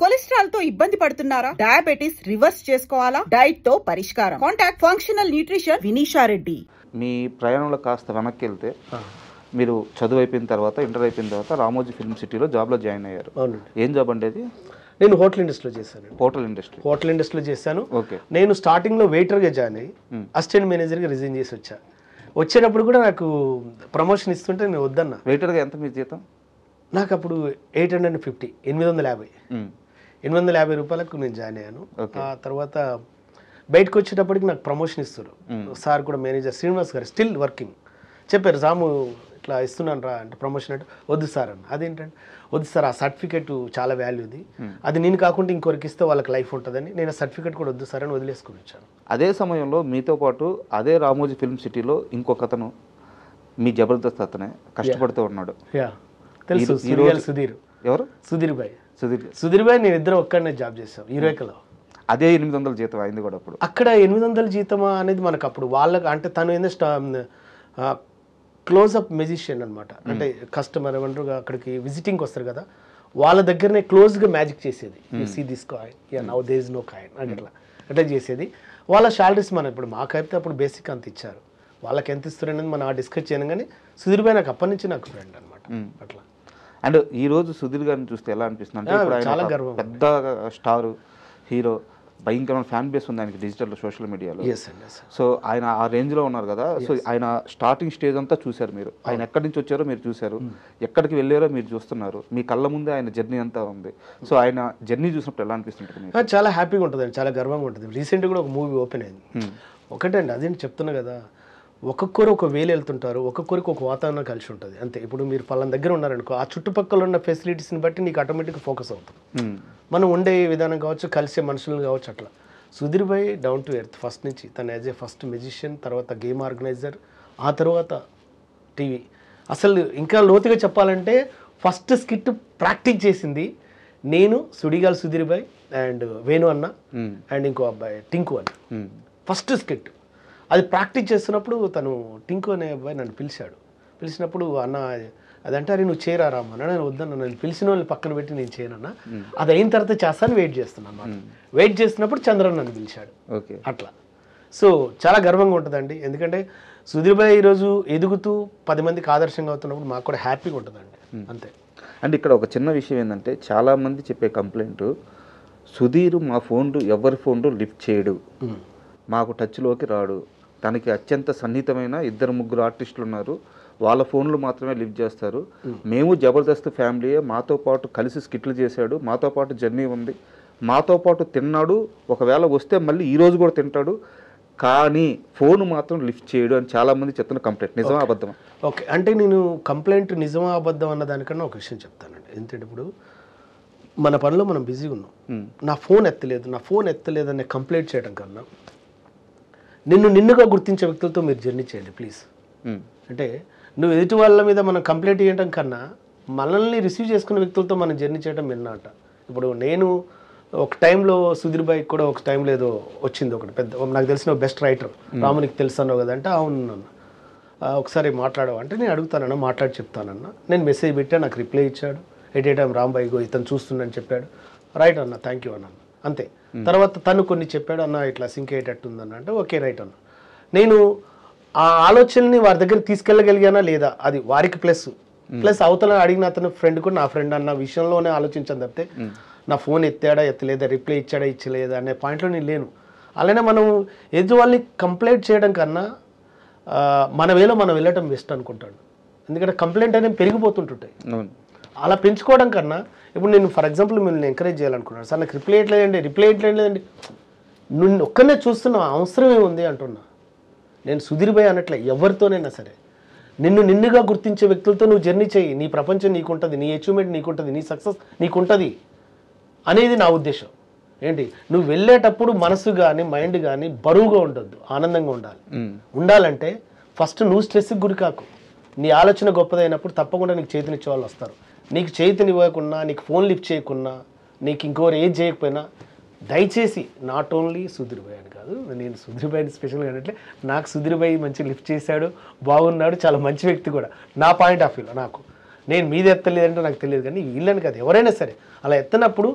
Cholesterol తో ఇబ్బంది పడుతున్నారా? డయాబెటిస్ రివర్స్ చేసుకోవాలా? డైట్ తో పరిష్కారం. Contact functional nutrition Vinisha Reddy. మీ ప్రయాణంలో కాస్త వెనక్కి వెళ్తే మీరు చదువు అయిపోయిన తర్వాత ఇంటర్ అయిపోయిన తర్వాత రామోజీ ఫిల్మ్ సిటీలో జాబ్లో జాయిన్ అయ్యారు. ఏం జాబ్ అంటే అది? నేను హోటల్ ఇండస్ట్రీలో చేశాను. హోటల్ ఇండస్ట్రీలో చేశాను. ఓకే. నేను స్టార్టింగ్లో వెయిటర్గా జాయిన్ అయ్యి అసిస్టెంట్ మేనేజర్గా రిజైన్ చేసి వచ్చేటప్పుడు కూడా నాకు ప్రమోషన్ ఇస్తుంటే నేను వద్దన్నా. వెయిటర్గా ఎంత మీ జీతం? నాకు అప్పుడు 850 850 రూపాయలకు నేను జాయిన్ అయ్యాను. ఆ తర్వాత బయటకు వచ్చేటప్పటికి నాకు ప్రమోషన్ ఇస్తారు. సార్ కూడా మేనేజర్ శ్రీనివాస్ గారు స్టిల్ వర్కింగ్ చెప్పారు, రాము ఇట్లా ఇస్తున్నాను రా అంటే ప్రమోషన్ అంటే వద్దు సార్ అన్న. అదేంటంటే వద్దు సార్, ఆ సర్టిఫికేట్ చాలా వాల్యూది, అది నేను కాకుండా ఇంకొకరికి ఇస్తే వాళ్ళకి లైఫ్ ఉంటుందని నేను ఆ సర్టిఫికేట్ కూడా వద్దు సార్ అని వదిలేసుకుని వచ్చాను. అదే సమయంలో మీతో పాటు అదే రామోజీ ఫిల్మ్ సిటీలో ఇంకొక అతను మీ జబర్దస్త్ అతనే కష్టపడుతూ ఉన్నాడు. తెలుసు, సుధీర్. ఎవరు? సుధీర్ భాయ్ నేను ఇద్దరు ఒక్కడనే జాబ్ చేసాం యూరేకలో. అదే 800 జీతం అయింది కూడా అప్పుడు. అక్కడ 800 జీతమా అనేది మనకు అప్పుడు వాళ్ళకి అంటే తను ఏంటంటే క్లోజ్అప్ మెజిషియన్ అనమాట. అంటే కస్టమర్ ఏమంటారు అక్కడికి విజిటింగ్కి వస్తారు కదా, వాళ్ళ దగ్గరనే క్లోజ్గా మ్యాజిక్ చేసేది. You see this coin, now there is no coin అని అట్లా చేసేది. వాళ్ళ శాలరీస్ మనం ఇప్పుడు మాకైతే అప్పుడు బేసిక్ అంత ఇచ్చారు, వాళ్ళకి ఎంత ఇస్తారు అనేది మనం డిస్కస్ చేయను. కానీ సుధీర్ భాయ్ నాకు అప్పటి నుంచి నాకు ఫ్రెండ్ అనమాట. అట్లా. అండ్ ఈ రోజు సుధీర్ గారిని చూస్తే ఎలా అనిపిస్తుంది అంటే చాలా గర్వం, పెద్ద స్టార్ హీరో, భయంకరమైన ఫ్యాన్ బేస్ ఉంది ఆయనకి డిజిటల్ సోషల్ మీడియాలో. సో ఆయన ఆ రేంజ్లో ఉన్నారు కదా. సో ఆయన స్టార్టింగ్ స్టేజ్ అంతా చూశారు మీరు, ఆయన ఎక్కడి నుంచి వచ్చారో మీరు చూశారు, ఎక్కడికి వెళ్ళారో మీరు చూస్తున్నారు, మీ కళ్ళ ముందే ఆయన జర్నీ అంతా ఉంది. సో ఆయన జర్నీ చూసినప్పుడు ఎలా అనిపిస్తుంటుంది? చాలా హ్యాపీగా ఉంటుంది, చాలా గర్వంగా ఉంటుంది. రీసెంట్గా కూడా ఒక మూవీ ఓపెన్ అయింది. ఒకటండి అదేంటి చెప్తున్నా కదా, ఒక్కొక్కరు ఒక వేలు వెళ్తుంటారు, ఒక్కొక్కరికి ఒక వాతావరణం కలిసి ఉంటుంది అంతే. ఇప్పుడు మీరు పలానా దగ్గర ఉన్నారనుకో, ఆ చుట్టుపక్కల ఉన్న ఫెసిలిటీస్ని బట్టి నీకు ఆటోమేటిక్గా ఫోకస్ అవుతుంది. మనం ఉండే విధానం కావచ్చు, కలిసే మనుషులను కావచ్చు. అట్లా సుధీర్ భాయ్ డౌన్ టు ఎర్త్ ఫస్ట్ నుంచి. తను యాజ్ ఏ ఫస్ట్ మెజిషియన్, తర్వాత గేమ్ ఆర్గనైజర్, ఆ తర్వాత టీవీ. అసలు ఇంకా లోతుగా చెప్పాలంటే ఫస్ట్ స్కిట్ ప్రాక్టీస్ చేసింది నేను, సుడిగాల్ సుధీర్ భాయ్ అండ్ వేణు అన్న అండ్ ఇంకో అబ్బాయి టింకు అన్న. ఫస్ట్ స్కిట్ అది ప్రాక్టీస్ చేస్తున్నప్పుడు తను టింకు అనే అబ్బాయి నన్ను పిలిచినప్పుడు అన్న అదంటే అరే నువ్వు చేయరా రామ్మ నేను వద్దన్న, నన్ను పిలిచిన వాళ్ళని పక్కన పెట్టి నేను చేయనన్నా, అది అయిన తర్వాత చేస్తాను వెయిట్ చేస్తున్నాను అన్నమాట. వెయిట్ చేస్తున్నప్పుడు చంద్రన్ నన్ను పిలిచాడు. అట్లా. సో చాలా గర్వంగా ఉంటుందండి, ఎందుకంటే సుధీర్ భాయ్ ఈరోజు ఎదుగుతూ 10 మందికి ఆదర్శంగా అవుతున్నప్పుడు మాకు కూడా హ్యాపీగా ఉంటుందండి అంతే. అండ్ ఇక్కడ ఒక చిన్న విషయం ఏంటంటే చాలామంది చెప్పే కంప్లైంట్, సుధీర్ మా ఫోన్లు ఎవరి ఫోన్లు లిఫ్ట్ చేయడు, మాకు టచ్లోకి రాడు, తనకి అత్యంత సన్నిహితమైన 2-3 ఆర్టిస్టులు ఉన్నారు, వాళ్ళ ఫోన్లు మాత్రమే లిఫ్ట్ చేస్తారు, మేము జబర్దస్త్ ఫ్యామిలీయే, మాతో పాటు కలిసి స్కిట్లు చేశాడు, మాతో పాటు జర్నీ ఉంది, మాతో పాటు తిన్నాడు, ఒకవేళ వస్తే మళ్ళీ ఈరోజు కూడా తింటాడు, కానీ ఫోన్ మాత్రం లిఫ్ట్ చేయడు అని చాలామంది చెప్తున్న కంప్లైంట్. నిజమా అబద్ధమా? ఓకే, అంటే నేను కంప్లైంట్ నిజమా అబద్ధం అన్న దానికన్నా ఒక విషయం చెప్తానండి. ఎందుకంటే ఇప్పుడు మన పనిలో మనం బిజీగా ఉన్నాం, నా ఫోన్ ఎత్తలేదు అనే కంప్లైంట్ చేయడం కన్నా నిన్నుగా గుర్తించే వ్యక్తులతో మీరు జర్నీ చేయండి ప్లీజ్. అంటే నువ్వు ఎదుటి వాళ్ళ మీద మనం కంప్లైంట్ చేయడం కన్నా మనల్ని రిసీవ్ చేసుకునే వ్యక్తులతో మనం జర్నీ చేయడం మిన్నమాట. ఇప్పుడు నేను ఒక టైంలో సుధీర్ భాయ్ కూడా ఒక టైంలో ఏదో వచ్చింది, ఒకటి పెద్ద నాకు తెలిసిన బెస్ట్ రైటర్ రామునికి తెలుసు అన్నావు కదా అంటే అవును అన్న, ఒకసారి మాట్లాడవు అంటే నేను అడుగుతానన్నా, మాట్లాడి చెప్తానన్నా. నేను మెసేజ్ పెట్టా, నాకు రిప్లై ఇచ్చాడు, at a time Ram Bhai go ఇతను చూస్తుండని చెప్పాడు, రైట్ అన్న థ్యాంక్ యూ అన్న అంతే. తర్వాత తను కొన్ని చెప్పాడు, అన్న ఇట్లా సింక్ అయ్యేటట్టుందన్న అంటే ఓకే రైట్ అన్న. నేను ఆ ఆలోచనని వారి దగ్గర తీసుకెళ్ళగలిగానా లేదా అది వారికి ప్లస్ అవతల అడిగిన అతని ఫ్రెండ్ కూడా నా ఫ్రెండ్ అన్న విషయంలోనే ఆలోచించాను తప్పితే నా ఫోన్ ఎత్తాడా ఎత్తలేదా, రిప్లై ఇచ్చాడా ఇచ్చలేదా అనే పాయింట్లో నేను లేను. అలానే మనం ఎదుటి వాళ్ళని కంప్లైంట్ చేయడం కన్నా మన వేలో మనం వెళ్ళటం బెస్ట్ అనుకుంటాడు, ఎందుకంటే కంప్లైంట్ అనేది పెరిగిపోతుంటుంటాయి. అలా పెంచుకోవడం కన్నా ఇప్పుడు నేను ఫర్ ఎగ్జాంపుల్ మిమ్మల్ని ఎంకరేజ్ చేయాలనుకున్నాను, సార్ నాకు రిప్లై ఇట్లేదండి నువ్వు ఒక్కనే చూస్తున్నా అవసరం ఏముంది అంటున్నా. నేను సుధీర్ భాయ్ అనట్లే, ఎవరితోనైనా సరే నిన్నుగా గుర్తించే వ్యక్తులతో నువ్వు జర్నీ చేయి, నీ ప్రపంచం నీకుంటుంది, నీ అచీవ్మెంట్ నీకుంటుంది, నీ సక్సెస్ నీకుంటుంది అనేది నా ఉద్దేశం. ఏంటి నువ్వు వెళ్ళేటప్పుడు మనసు కానీ మైండ్ కానీ బరువుగా ఉండొద్దు, ఆనందంగా ఉండాలంటే ఫస్ట్ నువ్వు స్ట్రెస్కి గురి కాకు. నీ ఆలోచన గొప్పదైనప్పుడు తప్పకుండా నీకు చేతినిచ్చే వాళ్ళు వస్తారు. నీకు చేతినివ్వకున్నా, నీకు ఫోన్ లిఫ్ట్ చేయకున్నా, నీకు ఇంకోరు ఏది చేయకపోయినా దయచేసి నాట్ ఓన్లీ సుధీర్ భాయ్ అని కాదు, నేను సుధీర్ భాయ్ని స్పెషల్గా అంటే నాకు సుధీర్ భాయ్ మంచి లిఫ్ట్ చేశాడు, బాగున్నాడు, చాలా మంచి వ్యక్తి కూడా నా పాయింట్ ఆఫ్ వ్యూలో. నాకు నేను మీద ఎత్తలేదంటే నాకు తెలియదు, కానీ వీళ్ళని కాదు ఎవరైనా సరే అలా ఎత్తనప్పుడు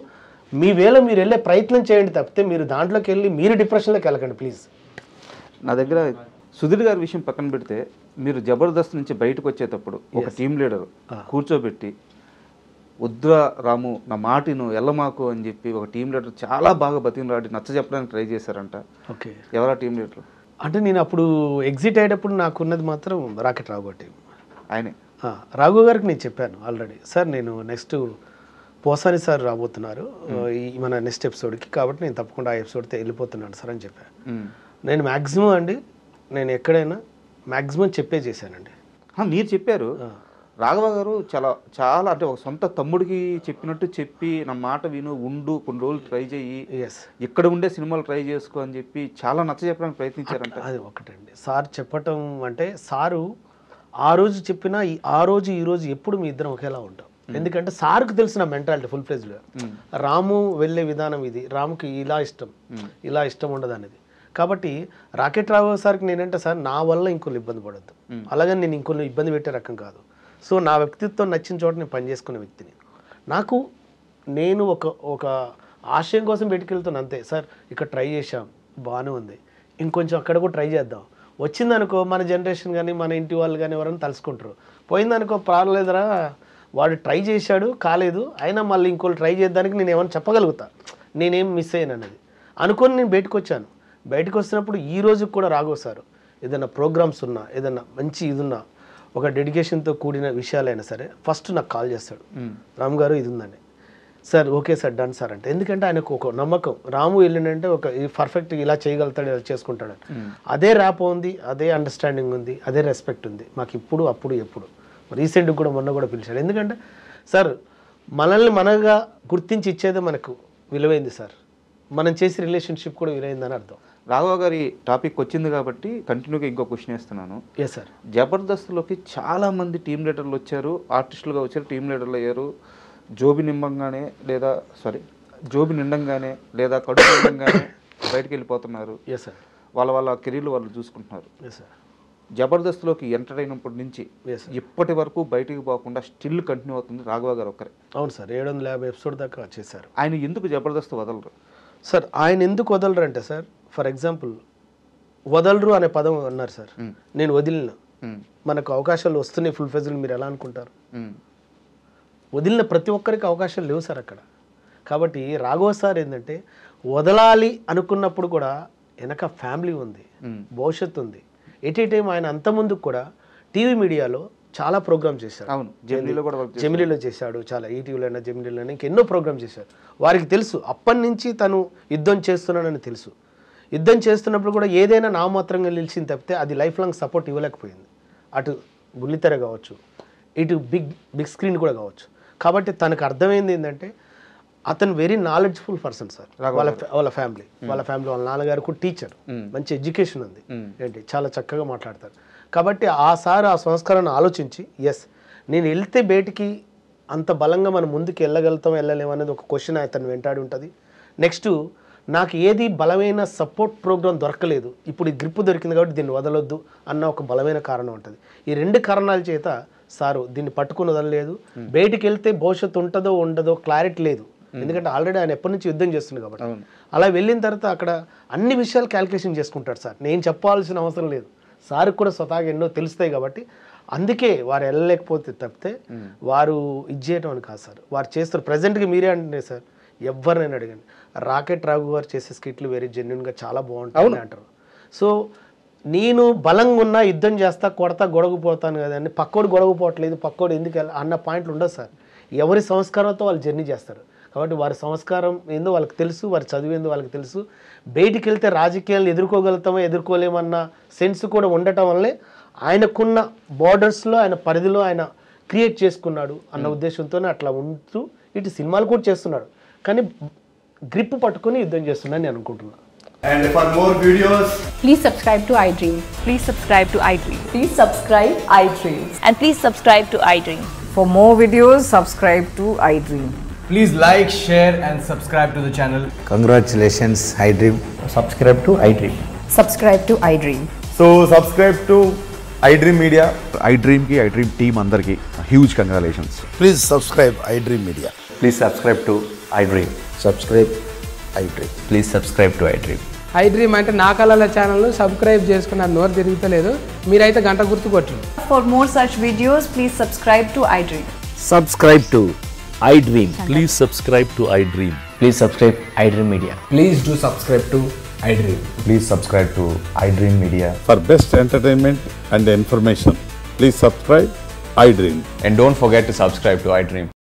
మీ వేళ మీరు వెళ్ళే ప్రయత్నం చేయండి తప్పితే మీరు దాంట్లోకి వెళ్ళి మీరు డిప్రెషన్లోకి వెళ్ళకండి ప్లీజ్. నా దగ్గర సుధీర్ గారి విషయం పక్కన పెడితే మీరు జబర్దస్త్ నుంచి బయటకు వచ్చేటప్పుడు ఒక టీం లీడర్ కూర్చోబెట్టి వద్దురా రాము నా మాటిను ఎల్లమాకు అని చెప్పి ఒక టీం లీడర్ చాలా బాగా బతికినాడి నచ్చ చెప్పడానికి ట్రై చేశారంట. ఓకే, ఎవరా టీం లీడర్? అంటే నేను అప్పుడు ఎగ్జిట్ అయ్యేటప్పుడు నాకున్నది మాత్రం రాకెట్ రాఘు గారి టీం. ఆయనే రాఘు గారికి నేను చెప్పాను ఆల్రెడీ, సార్ నేను నెక్స్ట్ పోసాని సార్ రాబోతున్నారు మన నెక్స్ట్ ఎపిసోడ్కి, కాబట్టి నేను తప్పకుండా ఆ ఎపిసోడ్తో వెళ్ళిపోతున్నాను సార్ అని చెప్పాను. నేను మ్యాక్సిమం అండి నేను ఎక్కడైనా మ్యాక్సిమం చెప్పే చేశానండి. మీరు చెప్పారు రాఘవ గారు చాలా చాలా అంటే ఒక సొంత తమ్ముడికి చెప్పినట్టు చెప్పి నా మాట విను ఉండు కొన్ని రోజులు ట్రై చేయి ఇక్కడ ఉండే సినిమాలు ట్రై చేసుకో అని చెప్పి చాలా నచ్చ చెప్పడానికి ప్రయత్నించారంట. అది ఒకటండి సార్ చెప్పటం అంటే సారు ఆ రోజు చెప్పినా ఆ రోజు ఈ రోజు ఎప్పుడు మీ ఇద్దరం ఒకేలా ఉంటాం. ఎందుకంటే సార్కు తెలిసిన మెంటాలిటీ ఫుల్ ఫ్లెజ్డ్గా రాము వెళ్ళే విధానం ఇది, రాముకి ఇలా ఇష్టం ఉండదు అనేది. కాబట్టి రాకెట్ రాఘవ సార్కి నేనంటే సార్ నా వల్ల ఇంకొన్ని ఇబ్బంది పడద్దు, అలాగని నేను ఇంకొన్ని ఇబ్బంది పెట్టే రకం కాదు. సో నా వ్యక్తిత్వం నచ్చిన చోట నేను పనిచేసుకునే వ్యక్తిని. నేను ఒక ఆశయం కోసం పెట్టుకెళ్తాను అంతే. సార్ ఇక్కడ ట్రై చేశాం బాగానే ఉంది, ఇంకొంచెం అక్కడ కూడా ట్రై చేద్దాం. వచ్చిందనుకో మన జనరేషన్ కానీ మన ఇంటి వాళ్ళు కానీ ఎవరైనా తలుసుకుంటారు. పోయిందనుకో పర్వాలేదురా వాడు ట్రై చేశాడు కాలేదు అయినా మళ్ళీ ఇంకోళ్ళు ట్రై చేద్దానికి నేను ఏమైనా చెప్పగలుగుతా, నేనేం మిస్ అయ్యాను అనేది అనుకొని నేను బయటకు వచ్చాను. బయటకు వచ్చినప్పుడు ఈ రోజుకి కూడా రాఘవ సార్ ఏదైనా ప్రోగ్రామ్స్ ఉన్నా ఏదైనా మంచి ఇది ఉన్నా ఒక డెడికేషన్తో కూడిన విషయాలైనా సరే ఫస్ట్ నాకు కాల్ చేస్తాడు, రామ్ గారు ఇది ఉందండి sir, okay sir done sir అంటే. ఎందుకంటే ఆయనకు ఒక నమ్మకం రాము వెళ్ళిందంటే ఒక పర్ఫెక్ట్ ఇలా చేయగలుగుతాడు ఇలా చేసుకుంటాడు, అదే ర్యాప్ ఉంది, అదే అండర్స్టాండింగ్ ఉంది, అదే రెస్పెక్ట్ ఉంది మాకు ఇప్పుడు అప్పుడు ఎప్పుడు. రీసెంట్గా కూడా మొన్న కూడా పిలిచాడు. ఎందుకంటే సార్ మనల్ని మనగా గుర్తించి ఇచ్చేదే మనకు విలువైంది సార్, మనం చేసే రిలేషన్షిప్ కూడా విలువైందని అర్థం. రాఘవ గారి టాపిక్ వచ్చింది కాబట్టి కంటిన్యూగా ఇంకో క్వశ్చన్ వేస్తున్నాను. Yes sir. జబర్దస్త్లోకి చాలామంది టీం లీడర్లు వచ్చారు, ఆర్టిస్టులుగా వచ్చారు, టీం లీడర్లు అయ్యారు. జోబి నిండంగానే లేదా కడుపు నిండంగానే బయటకు వెళ్ళిపోతున్నారు. Yes sir. వాళ్ళ కెరీర్లు వాళ్ళు చూసుకుంటున్నారు. Yes sir. జబర్దస్త్లోకి ఎంటర్ అయినప్పటి నుంచి ఇప్పటి వరకు బయటికి పోకుండా స్టిల్ కంటిన్యూ అవుతుంది రాఘవ గారు ఒక్కరే. అవును సార్, 750 ఎపిసోడ్ దాకా చేశారు. ఆయన ఎందుకు జబర్దస్త్ వదలరు సార్? ఆయన ఎందుకు వదలరు అంటే సార్, ఫర్ ఎగ్జాంపుల్ వదలరు అనే పదం అన్నారు సార్, నేను వదిలిన మనకు అవకాశాలు వస్తున్నాయి ఫుల్ ఫెజ్లు మీరు ఎలా అనుకుంటారు? వదిలిన ప్రతి ఒక్కరికి అవకాశాలు లేవు సార్ అక్కడ. కాబట్టి రాఘవ సార్ ఏంటంటే వదలాలి అనుకున్నప్పుడు కూడా వెనక ఫ్యామిలీ ఉంది, భవిష్యత్తు ఉంది. ఎటీ టైం ఆయన అంత ముందుకు కూడా టీవీ మీడియాలో చాలా ప్రోగ్రామ్ చేశాడు. అవును, జెమినీలో చేశాడు, చాలా ఈటీవీలో అయినా జెమినీలో అయినా ఇంకెన్నో ప్రోగ్రామ్ చేశాడు. వారికి తెలుసు అప్పటి నుంచి తను యుద్ధం చేస్తున్నానని తెలుసు. యుద్ధం చేస్తున్నప్పుడు కూడా ఏదైనా నామమాత్రంగా నిలిచింది తప్పితే అది లైఫ్ లాంగ్ సపోర్ట్ ఇవ్వలేకపోయింది. అటు బుల్లితెర కావచ్చు, ఇటు బిగ్ స్క్రీన్ కూడా కావచ్చు. కాబట్టి తనకు అర్థమైంది ఏంటంటే అతను వెరీ నాలెడ్జ్ఫుల్ పర్సన్ సార్. వాళ్ళ ఫ్యామిలీ వాళ్ళ నాన్నగారు కూడా టీచర్, మంచి ఎడ్యుకేషన్ ఉంది, ఏంటి చాలా చక్కగా మాట్లాడతారు. కాబట్టి ఆ సార్ ఆ సంస్కారాన్ని ఆలోచించి ఎస్ నేను వెళ్తే బయటికి అంత బలంగా మనం ముందుకు వెళ్ళగలుగుతాం వెళ్ళలేము అనేది ఒక క్వశ్చన్ అతను వెంటాడి ఉంటుంది. నెక్స్ట్ నాకు ఏది బలమైన సపోర్ట్ ప్రోగ్రామ్ దొరకలేదు, ఇప్పుడు ఈ గ్రిప్ దొరికింది కాబట్టి దీన్ని వదలొద్దు అన్న ఒక బలమైన కారణం ఉంటుంది. ఈ రెండు కారణాల చేత సారు దీన్ని పట్టుకుని వదలలేదు. బయటికి వెళ్తే భవిష్యత్తు ఉంటుందో ఉండదో క్లారిటీ లేదు, ఎందుకంటే ఆల్రెడీ ఆయన ఎప్పటి నుంచి యుద్ధం చేస్తుంది కాబట్టి. అలా వెళ్ళిన తర్వాత అక్కడ అన్ని విషయాలు క్యాల్కులేషన్ చేసుకుంటాడు సార్. నేను చెప్పాల్సిన అవసరం లేదు, సార్కి కూడా స్వతహాగా ఎన్నో తెలుస్తాయి కాబట్టి అందుకే వారు వెళ్ళలేకపోతే తప్పితే వారు ఇది చేయటం అని కాదు సార్. వారు చేస్తారు. ప్రజెంట్గా మీరే అంటే సార్ ఎవరినైనా అడగండి, రాకెట్ రాఘు గారు చేసే స్కిట్లు వెరీ జెన్యున్గా చాలా బాగుంటాయి అంటారు. సో నేను బలంగా ఉన్నా యుద్ధం చేస్తా కొడతా గొడవపోతాను కదండి, పక్కోడు గొడవపోవట్లేదు పక్కోడు ఎందుకు అన్న పాయింట్లు ఉండదు సార్. ఎవరి సంస్కారంతో వాళ్ళు జర్నీ చేస్తారు. కాబట్టి వారి సంస్కారం ఏందో వాళ్ళకి తెలుసు, వారి చదువు ఏందో వాళ్ళకి తెలుసు. బయటికి వెళ్తే రాజకీయాలను ఎదుర్కోగలుగుతామో ఎదుర్కోలేమన్న సెన్స్ కూడా ఉండటం వల్లే ఆయనకున్న బార్డర్స్లో ఆయన పరిధిలో ఆయన క్రియేట్ చేసుకున్నాడు అన్న ఉద్దేశంతోనే అట్లా ఉంటూ ఇటు సినిమాలు కూడా చేస్తున్నాడు. కానీ గ్రిప్ పట్టుకుని యుద్ధం చేస్తున్నాను నేను అనుకుంటున్నాను. And for more videos, please subscribe to iDream. Please subscribe to iDream. Please subscribe iDream. And please subscribe to iDream. For more videos, subscribe to iDream. please like, share and subscribe to the channel. Congratulations, iDream. Subscribe to iDream. Subscribe to iDream. So subscribe to iDream Media. iDream ki iDream team andarki huge congratulations. Please subscribe iDream Media. Please subscribe to iDream. Subscribe iDream. Please subscribe to iDream. iDream అంటే నా కళల channel subscribe చేసుకున్న నోరు తిరుగుతలేదు మీరైతే గంట గుర్తు కొట్టండి. For more such videos, please subscribe to iDream. Subscribe to iDream. Please subscribe to iDream. Please subscribe iDream Media. Please do subscribe to iDream. Please subscribe to iDream Media. For best entertainment and information, please subscribe iDream. And don't forget to subscribe to iDream.